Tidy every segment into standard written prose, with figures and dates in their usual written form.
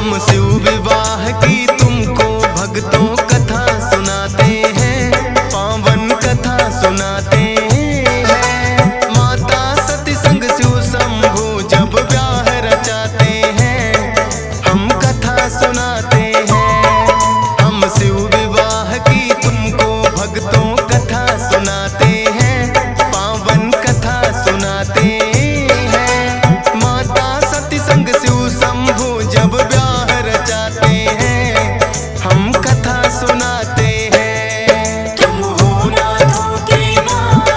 हम शिव विवाह की तुमको भक्तों कथा सुनाते हैं, पावन कथा सुनाते हैं। माता सती संग शिव शंभू जब ब्याह रचाते हैं, हम कथा सुनाते हैं। हम शिव विवाह की तुमको भक्तों कथा सुनाते हैं, पावन कथा सुनाते हैं। माता सती संग शिव शंभू जब ब्याह रचाते हैं, हम कथा सुनाते हैं। तुम हो नाथों के नाथ,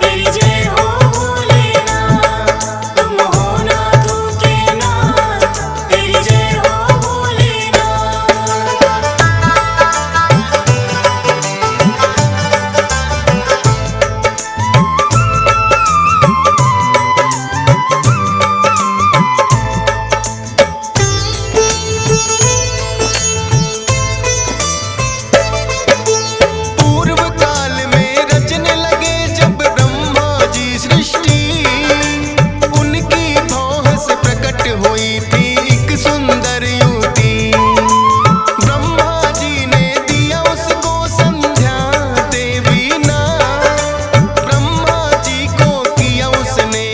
तेरी जय हो भोलेनाथ। तुम हो नाथों के नाथ, तेरी जय हो भोलेनाथ। पूर्व काल में रचने लगे जब ब्रह्मा जी सृष्टि, उनकी भौह से प्रकट हुई थी एक सुंदर युवती। ब्रह्मा जी ने दिया उसको संध्या देवी नाम, ब्रह्मा जी को किया उसने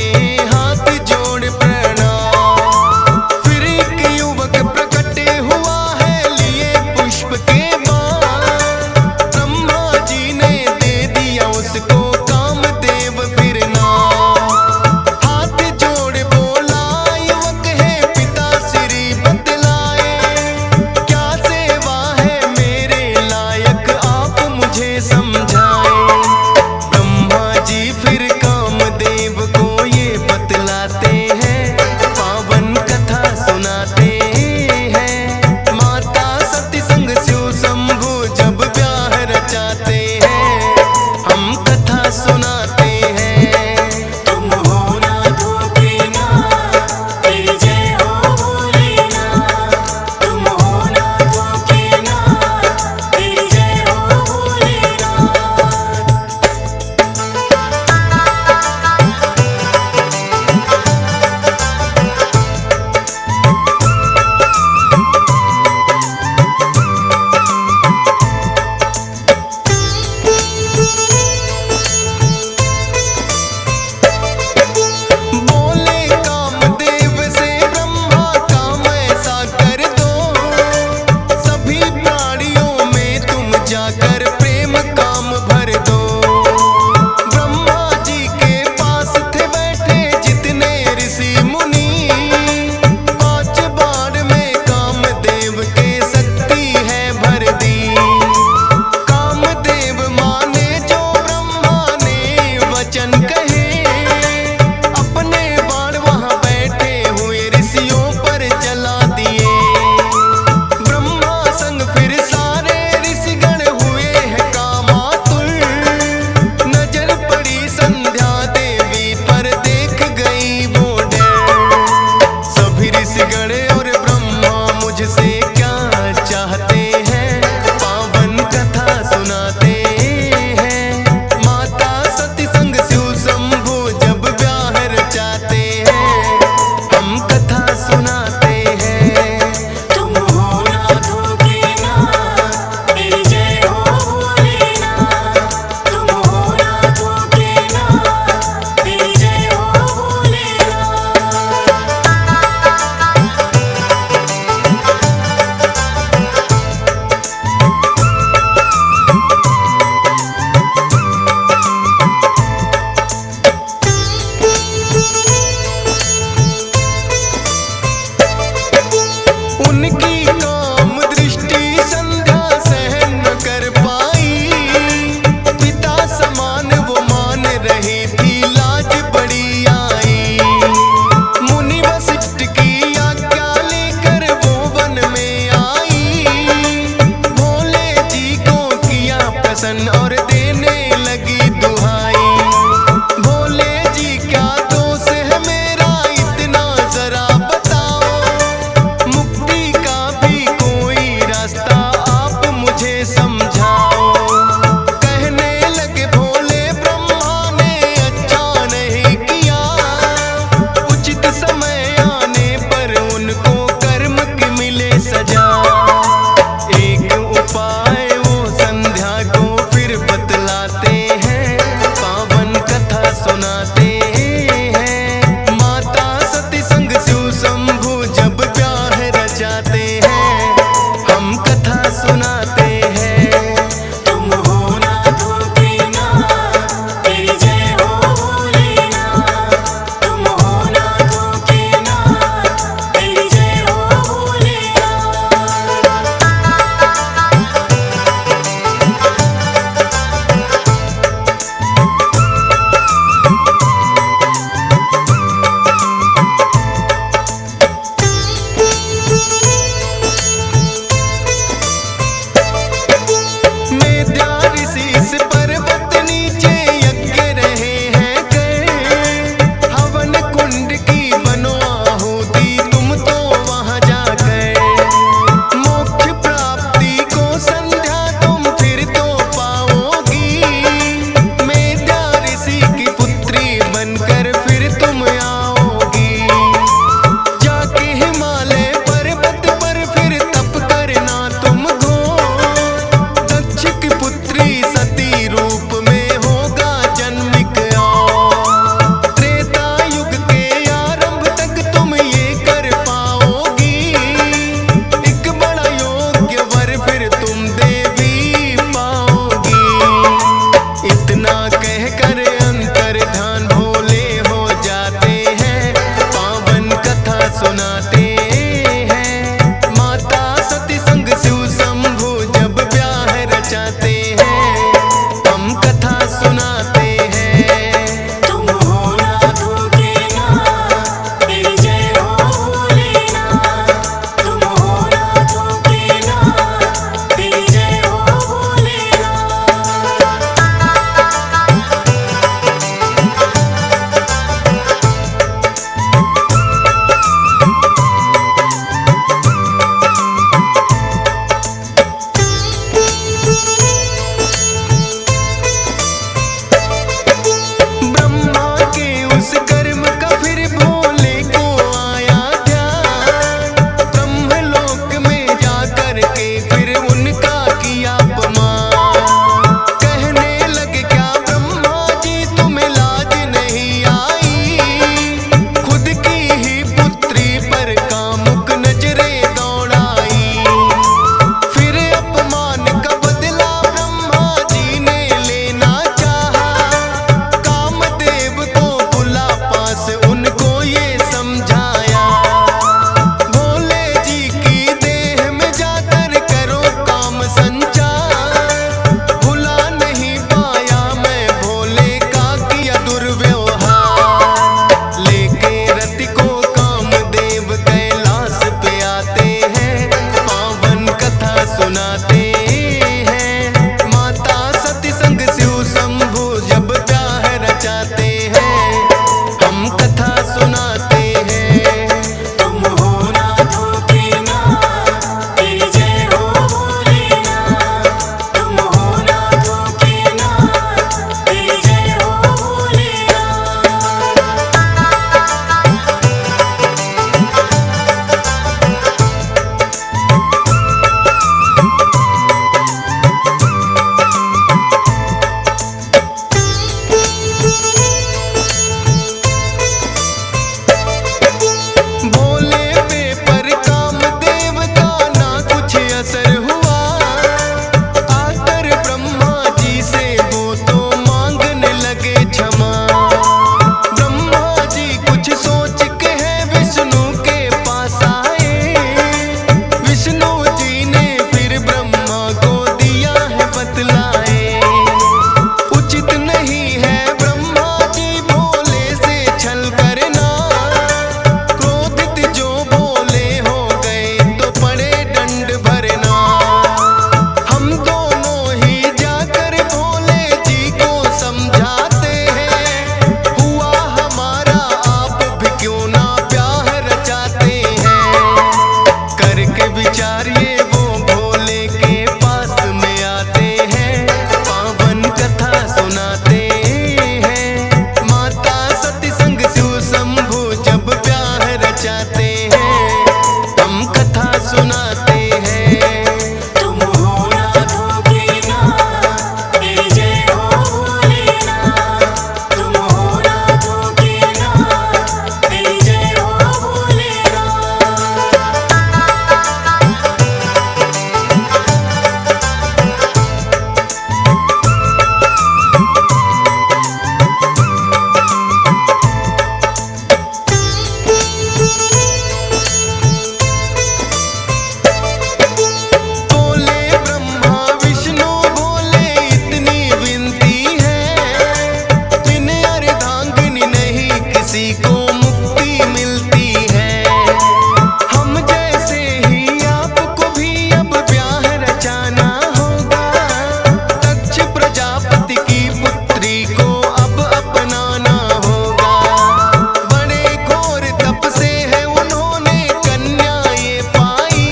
हाथ जोड़ प्रणाम। फिर एक युवक प्रकट हुआ है लिए पुष्प के बाण, ब्रह्मा जी ने दे दिया उसको कामदेव फिर नाम। हाथ जोड़ बोला युवक है पिता श्री बतलाए, क्या सेवा है मेरे लायक आप मुझे समझाए। ब्रह्मा जी फिर कामदेव को ये बतलाते हैं, पावन कथा सुनाते हैं। माता सती संग शिव शंभू जब ब्याह रचाते हैं, हम कथा सुनाते हैं। तुम हो नाथों के नाथ, तेरी जय हो भोलेनाथ। तुम हो नाथों के नाथ, तेरी जय हो भोलेनाथ। बोले कामदेव से ब्रह्मा काम ऐसा कर दो, सभी प्राणियों में तुम जाकर प्रेम काम भर दो। ब्रह्मा जी के पास थे बैठे जितने ऋषि मुनि, 5 बाण में कामदेव के शक्ति है भर दी। कामदेव माने जो ब्रह्मा ने वचन कहे, अपने बाण वहां बैठे हुए ऋषियों पर चला दिए। ब्रह्मा संग फिर सारे ऋषिगण हुए हैं कामातुर, नजर पड़ी संध्या देवी पर देख गई वो डर। सभी ऋषिगण और ब्रह्मा मुझसे क्या चाहते हैं, पावन कथा सुनाते हैं। माता सती संग शिव शंभू जब ब्याह रचाते हैं, हम कथा सुनाते हैं। तुम हो नाथों के नाथ, तेरी जय हो भोलेनाथ। तुम हो नाथों के नाथ, तेरी जय हो भोलेनाथ। सुनाते हैं। तुम हो नाथ के नाथ, तेरी जय हो भोलेनाथ। तुम हो नाथ के नाथ, तेरी जय हो भोलेनाथ। बोले ब्रह्मा विष्णु बोले इतनी विनती है, बिन अर्धांगिनी नहीं किसी को मुक्ति मिलती है। हम जैसे ही आपको भी अब ब्याह रचाना होगा, दक्ष प्रजापति की पुत्री को अब अपनाना होगा। बड़े घोर तप से है उन्होंने कन्या ये पाई,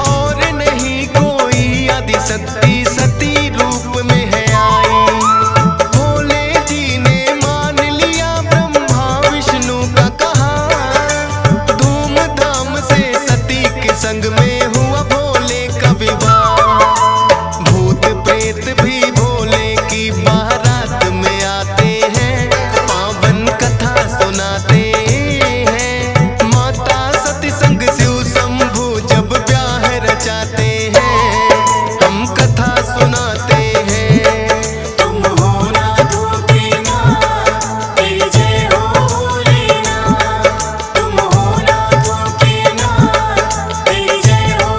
और नहीं कोई आदिशक्ति सती रूप में है आई। भोले जी ने मान लिया ब्रह्मा विष्णु का कहा, धूमधाम से सती के संग में हुआ भोले का विवाह। भूत प्रेत भी भोले की बारात में आते हैं, पावन कथा सुनाते हैं। माता सती संग शिव शंभू जब ब्याह रचाते हैं, हम कथा सुनाते हैं। तुम हो नाथ के नाथ, तेरी जय हो भोलेनाथ। तुम हो नाथ के नाथ, तेरी जय हो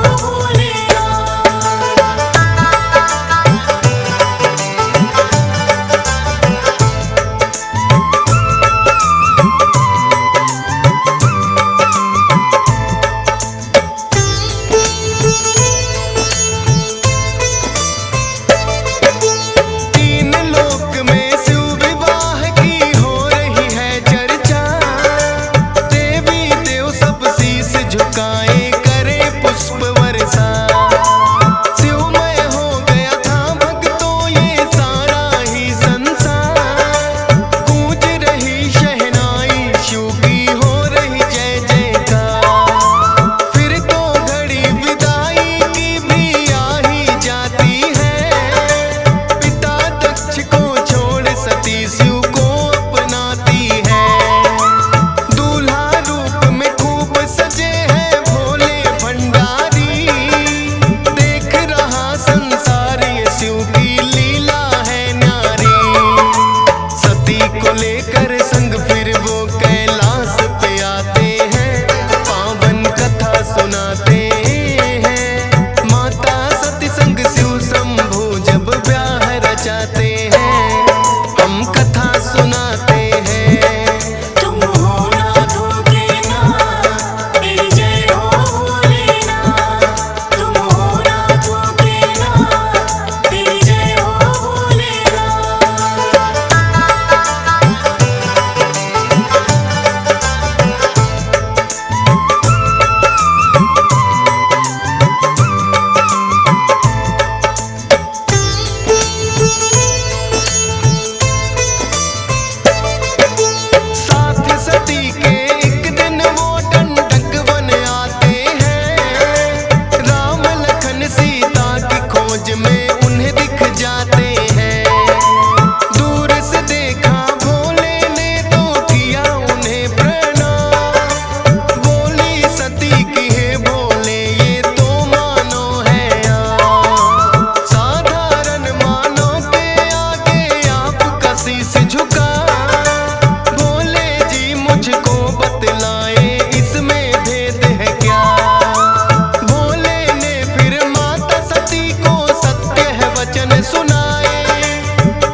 तीन लोक में शिव विवाह की हो रही है चर्चा, देवी देव सब शीश झुकाए करे पुष्प वर्षा। शिवमय हो गया था भक्तों ये सारा ही संसार, गूंज रही शहनाई शिव की हो रही जय जयकार। फिर तो घड़ी विदाई की भी आ ही जाती है, पिता दक्ष को छोड़ सती शिव को अपनाती है। दूल्हा रूप में खूब सजे हैं भोले भंडारी, देख रहा संसार ये शिव की लीला है न्यारी। सती को लेकर संग फिर वो कैलाश पे आते हैं, पावन कथा सुनाते हैं। माता सती संग शिव शंभू जब ब्याह रचाते हैं, हम कथा सुनाते हैं। तुम हो नाथ के नाथ, तेरी जय हो भोलेनाथ। तुम हो नाथ के नाथ, तेरी जय हो भोलेनाथ। साथ सती के एक दिन वो दंडक वन आते हैं, राम लखन सीता की खोज में उन्हें दिख जाते हैं। दूर से देखा भोले ने तो किया उन्हें प्रणाम, बोली सती की हे भोले ये तो मानो है आप। साधारण मानो के आगे आपका शीश झुका, भोले जी मुझको बतलाए इसमें भेद है क्या। भोले ने फिर माता सती को सत्य है वचन सुनाए,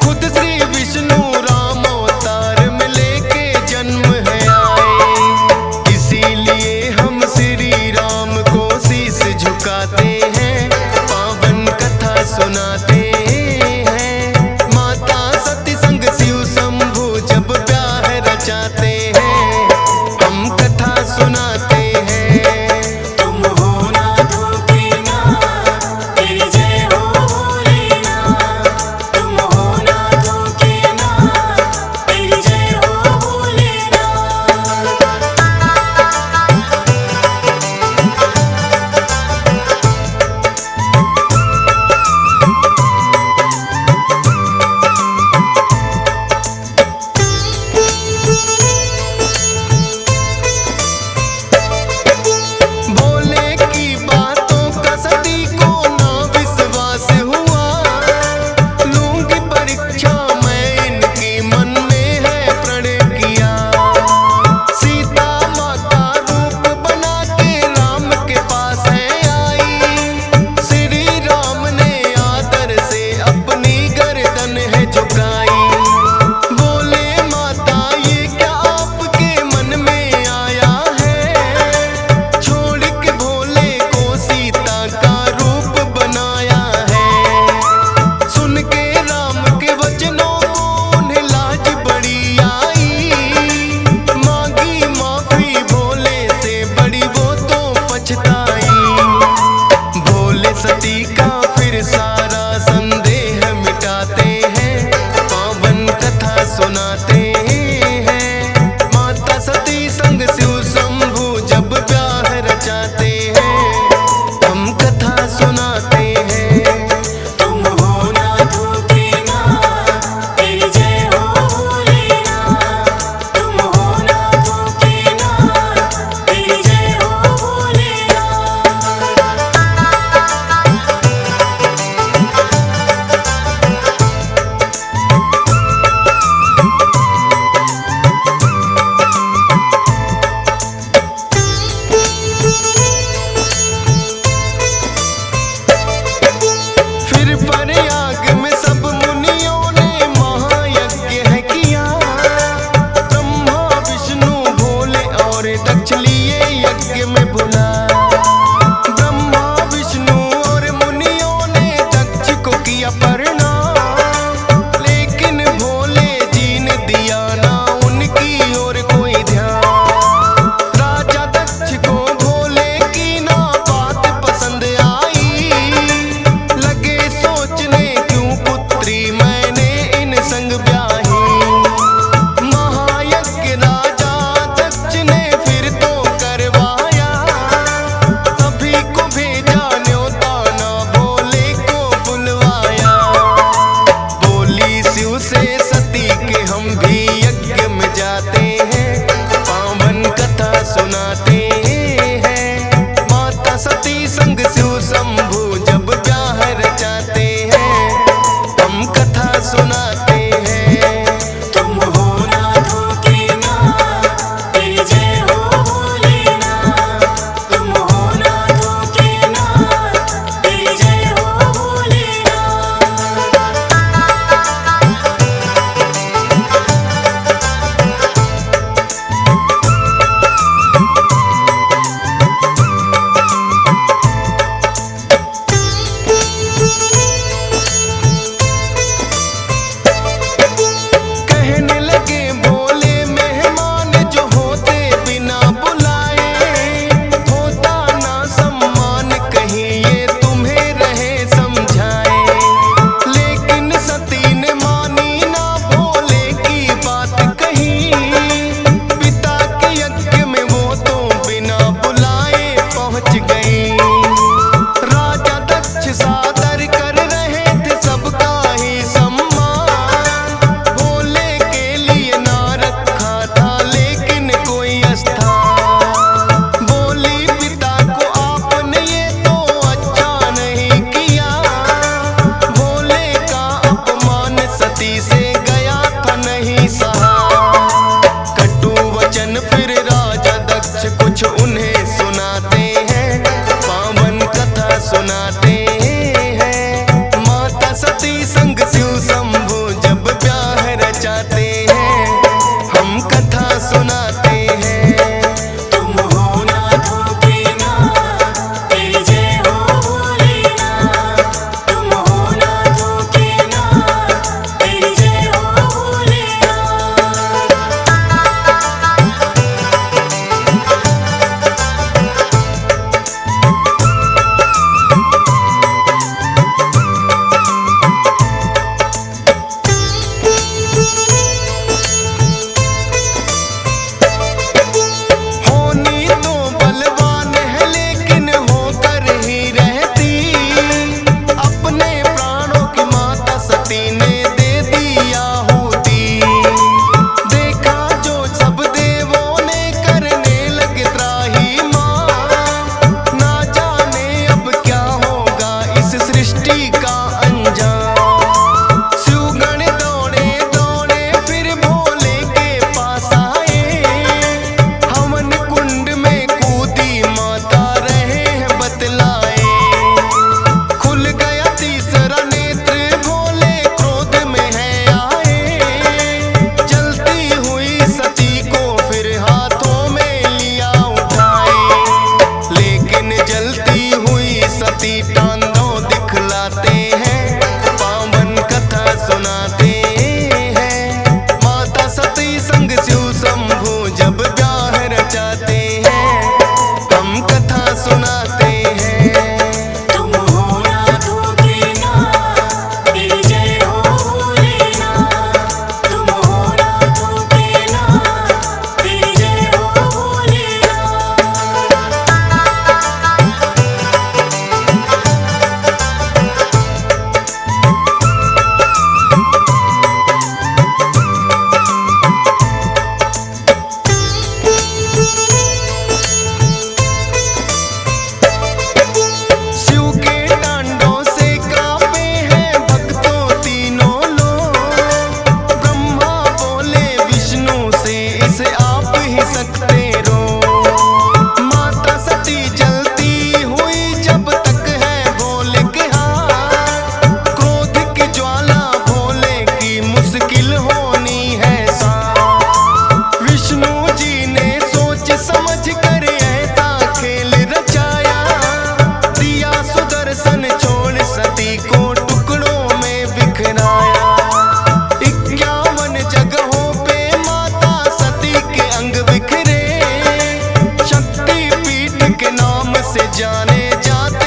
खुद श्री विष्णु राम अवतार में लेके जन्म है आए। इसीलिए हम श्री राम को शीश झुकाते हैं, पावन कथा सुनाते हैं। माता सती संग शिव शंभू जब ब्याह रचाते हैं, हम कथा सुनाते हैं। तुम हो नाथ के नाथ, तेरी जय हो भोलेनाथ। तुम हो नाथ के नाथ, तेरी जय हो भोलेनाथ। माता सती संग शिव शंभू जब ब्याह रचाते हैं, हम कथा सुनाते हैं। तुम हो नाथों के नाथ, तेरी जय हो भोलेनाथ। तुम हो नाथों के नाथ, तेरी जय हो भोलेनाथ। कहने लगे बोले मेहमान जो होते बिना बुलाए, होता ना सम्मान कहीं ये तुम्हें रहे समझाए। लेकिन सती ने मानी ना भोले की बात कही, पिता के यज्ञ में वो तो बिना बुलाए पहुंच गई। राजा दक्ष सादर कर रहे थे सबका ही सम्मान, भोले के लिए ना रखा था लेकिन कोई स्थान। बोली पिता को आपने ये तो अच्छा नहीं किया, भोले का अपमान सती से गया था नहीं सहा। कटु वचन फिर राजा दक्ष कुछ उन्हें सुनाते हैं, पावन कथा सुनाते हैं। माता सती संग शिव शंभू जब ब्याह रचाते हैं, हम कथा सुनाते हैं। तुम हो नाथों के नाथ, तेरी जय हो भोलेनाथ। तुम हो नाथों के नाथ, तेरी जय हो भोलेनाथ। होनी तो बलवान है लेकिन होकर ही रहती, अपने प्राणों की माता सती ने दे दी आहुति। देखा जो सब देवों ने करने लगे त्राही मां, ना जाने अब क्या होगा इस सृष्टि का अंजाम। शिवगण दौड़े दौड़े फिर भोले के पास आए, हवन कुंड में कूदी माता रहे हैं बतलाए। खुल गया तीसरा नेत्र भोले क्रोध में है आए, जलती हुई सती को फिर हाथों में लिया उठाए। लेकिन जलती हुई सती तांडव दिखलाते हैं, पावन कथा सुनाते हैं। माता सती संग शिव शंभू जब ब्याह रचाते हैं, हम कथा सुनाते हैं। तुम हो नाथों के नाथ, तेरी जय हो भोलेनाथ। तुम हो नाथों के नाथ, तेरी जय हो भोलेनाथ। शिव के तांडव से कांपे हैं भक्तों तीनों लोग, ब्रह्मा बोले विष्णु से इसे आप ही सकते रो। माता सती जलती हुई जब तक है भोले के हाथ, क्रोध की ज्वाला भोले की मुश्किल होनी है साथ। विष्णु जी ने सोच समझ कर ऐसा खेल रचाया, दिया सुदर्शन छोड़ सती को टुकड़ों में बिखराया। 51 जगहों पे माता सती के अंग बिखरे, शक्ति पीठ के नाम से जाने जाते